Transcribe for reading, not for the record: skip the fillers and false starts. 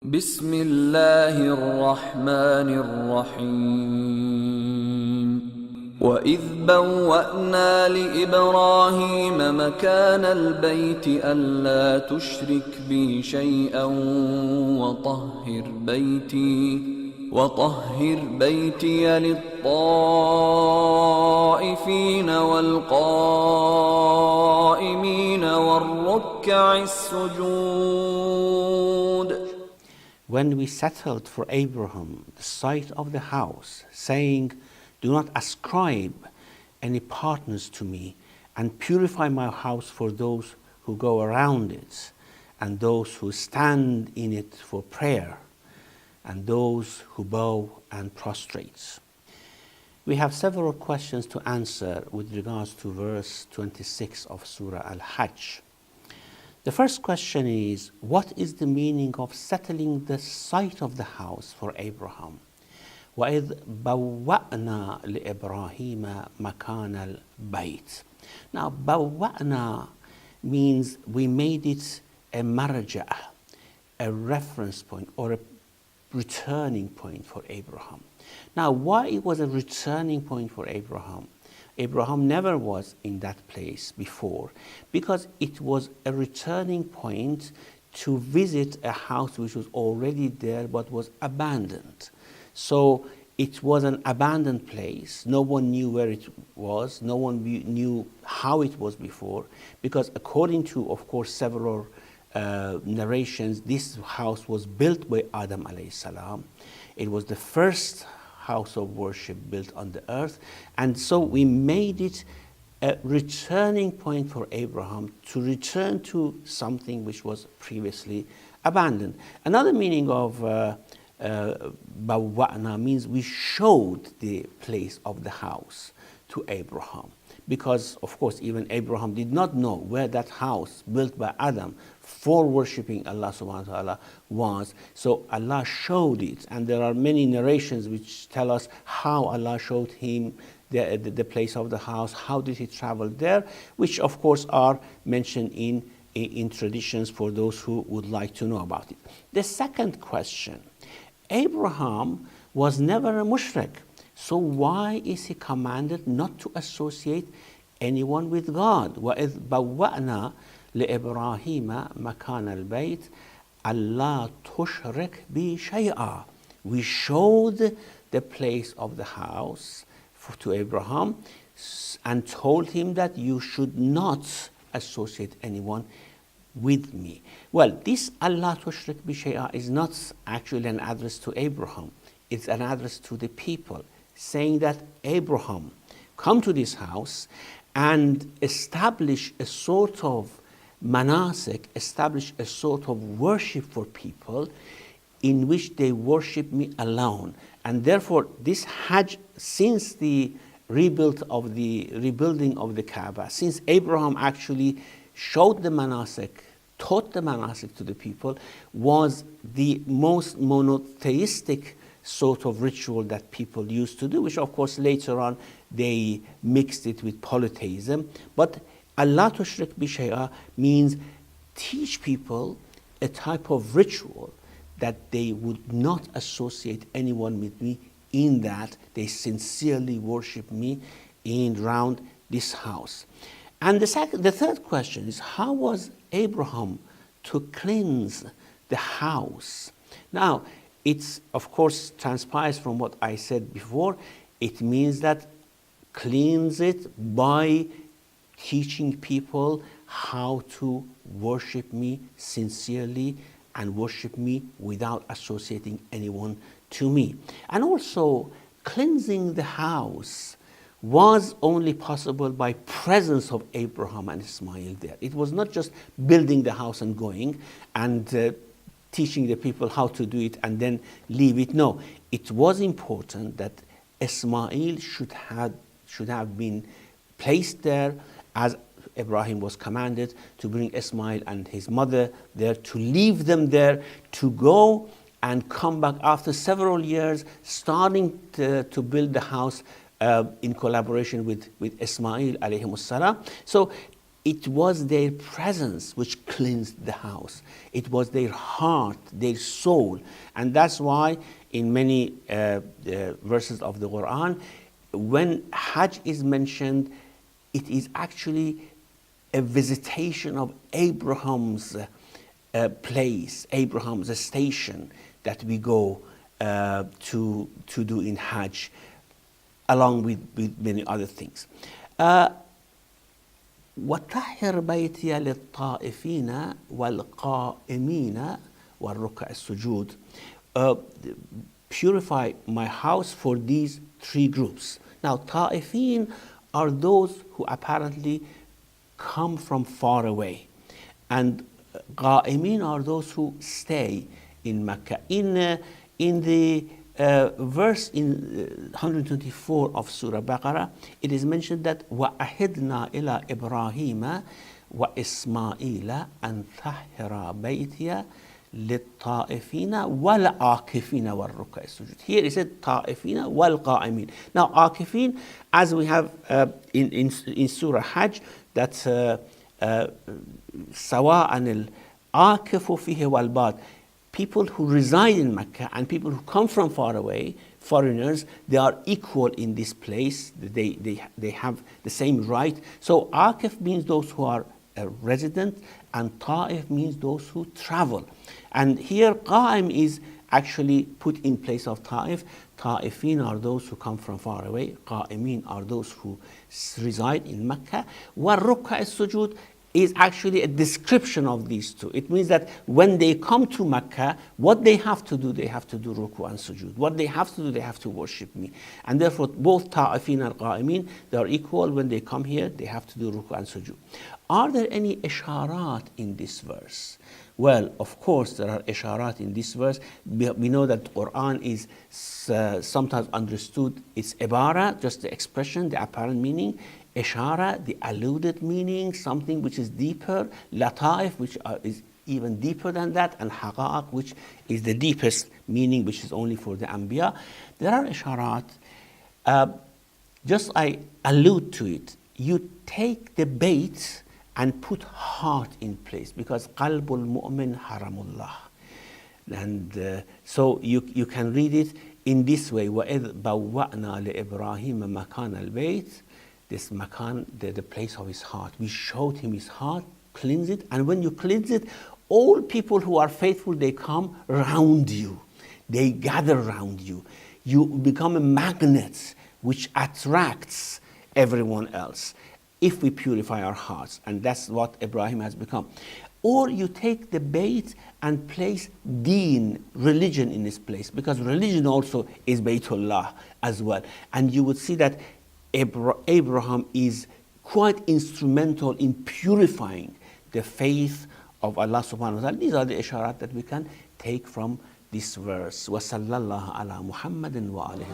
بسم الله الرحمن الرحيم وإذ بوأنا لإبراهيم مكان البيت ألا تشرك بي شيئا وطهر بيتي للطائفين والقائمين والركع السجود. When we settled for Abraham the site of the house, saying, "Do not ascribe any partners to me, and purify my house for those who go around it, and those who stand in it for prayer, and those who bow and prostrate." We have several questions to answer with regards to verse 26 of Surah Al-Hajj. The first question is, what is the meaning of settling the site of the house for Abraham? وَإِذْ بَوَّأْنَا لِإِبْرَاهِيمَ مَكَانَ الْبَيْتِ. Now, بَوَّأْنَا means we made it a marja', a reference point or a returning point for Abraham. Now, why it was a returning point for Abraham? Abraham never was in that place before, because it was a returning point to visit a house which was already there but was abandoned. So it was an abandoned place. No one knew where it was. No one knew how it was before, because according to, of course, several narrations, this house was built by Adam alayhi salam. It was the first house of worship built on the earth, and so we made it a returning point for Abraham to return to something which was previously abandoned. Another meaning of bawwa'na means we showed the place of the house to Abraham, because of course even Abraham did not know where that house built by Adam for worshipping Allah subhanahu wa ta'ala was. So Allah showed it, and there are many narrations which tell us how Allah showed him the place of the house, how did he travel there, which of course are mentioned in traditions for those who would like to know about it. The second question, Abraham was never a mushrik, so why is he commanded not to associate anyone with God? وَإِذْ بَوَّأْنَا لِإِبْرَاهِيمَ مَكَانَ الْبَيْتِ أَلَّا تُشْرِكْ بِي شَيْئًا. We showed the place of the house to Abraham and told him that you should not associate anyone with me. Well, this Allah tushrik bi shay'a is not actually an address to Abraham. It's an address to the people, saying that Abraham, come to this house and establish a sort of manasik, establish a sort of worship for people in which they worship me alone. And therefore this Hajj, since the rebuilding of the Kaaba, since Abraham actually showed the manasik, taught the manasik to the people, was the most monotheistic sort of ritual that people used to do, which of course later on they mixed it with polytheism. But Allah tushrik bi shay'a means teach people a type of ritual that they would not associate anyone with me, in that they sincerely worship me around this house. And the third question is, how was Abraham to cleanse the house? Now, it's of course transpires from what I said before. It means that cleanse it by teaching people how to worship me sincerely and worship me without associating anyone to me. And also, cleansing the house was only possible by presence of Abraham and Ismail there. It was not just building the house and going and teaching the people how to do it and then leave it. No, it was important that Ismail should have been placed there, as Ibrahim was commanded to bring Ismail and his mother there, to leave them there, to go and come back after several years, starting to build the house in collaboration with Ismail alayhi salam. So it was their presence which cleansed the house. It was their heart, their soul. And that's why in many verses of the Quran, when Hajj is mentioned, it is actually a visitation of Abraham's place, Abraham's station that we go to do in Hajj, along with many other things. وَطَهِّرْ بَيْتِيَ لِلطَّائِفِينَ وَالْقَائِمِينَ وَالرُّكَّعِ السُّجُودِ. Purify my house for these three groups. Now, ta'ifin are those who apparently come from far away, and qa'imin are those who stay in Mecca. In the verse in 124 of Surah Baqarah, it is mentioned that وَأَهِدْنَا إِلَىٰ إِبْرَاهِيمَ وَإِسْمَاعِيلَ أَنْ طَهِّرَا بَيْتِيَ لِلطَّائِفِينَ وَالْعَاكِفِينَ وَالرُّكَّعِ السُّجُودِ. Here it said طَائِفِينَ وَالْقَائِمِينَ. Now, عاكفين, as we have in Surah Hajj, that's سواء العاكف فيه والباد. People who reside in Mecca and people who come from far away, foreigners, they are equal in this place. They have the same right. So Akif means those who are resident, and Ta'if means those who travel. And here Qa'im is actually put in place of Ta'if. Ta'ifin are those who come from far away. Qa'imin are those who reside in Mecca. وَالرُّكَّعِ السُّجُودِ is actually a description of these two. It means that when they come to Mecca, what they have to do ruku and sujood. What they have to do, they have to worship me. And therefore, both ta'ifin and qa'imin, they are equal. When they come here, they have to do ruku and sujood. Are there any isharat in this verse? Well, of course, there are isharat in this verse. We know that the Quran is sometimes understood, it's ibara, just the expression, the apparent meaning. Ishara, the alluded meaning, something which is deeper. Lataif, which is even deeper than that. And haqa'iq, which is the deepest meaning, which is only for the Anbiya. There are isharat. Just I allude to it. You take the bait and put heart in place, because qalbul mu'min haramullah. And so you can read it in this way. وَإِذْ بَوَّأْنَا لِإِبْرَاهِيمَ مَكَانَ الْبَيْتِ. This makan, the place of his heart. We showed him his heart, cleanse it, and when you cleanse it, all people who are faithful, they come around you. They gather around you. You become a magnet which attracts everyone else if we purify our hearts, and that's what Ibrahim has become. Or you take the bait and place deen, religion, in this place, because religion also is Baytullah as well. And you would see that Abraham is quite instrumental in purifying the faith of Allah subhanahu wa ta'ala. These are the isharat that we can take from this verse. وَصَلَّى اللَّهُ عَلَى مُحَمَّدٍ وَآلِهِ.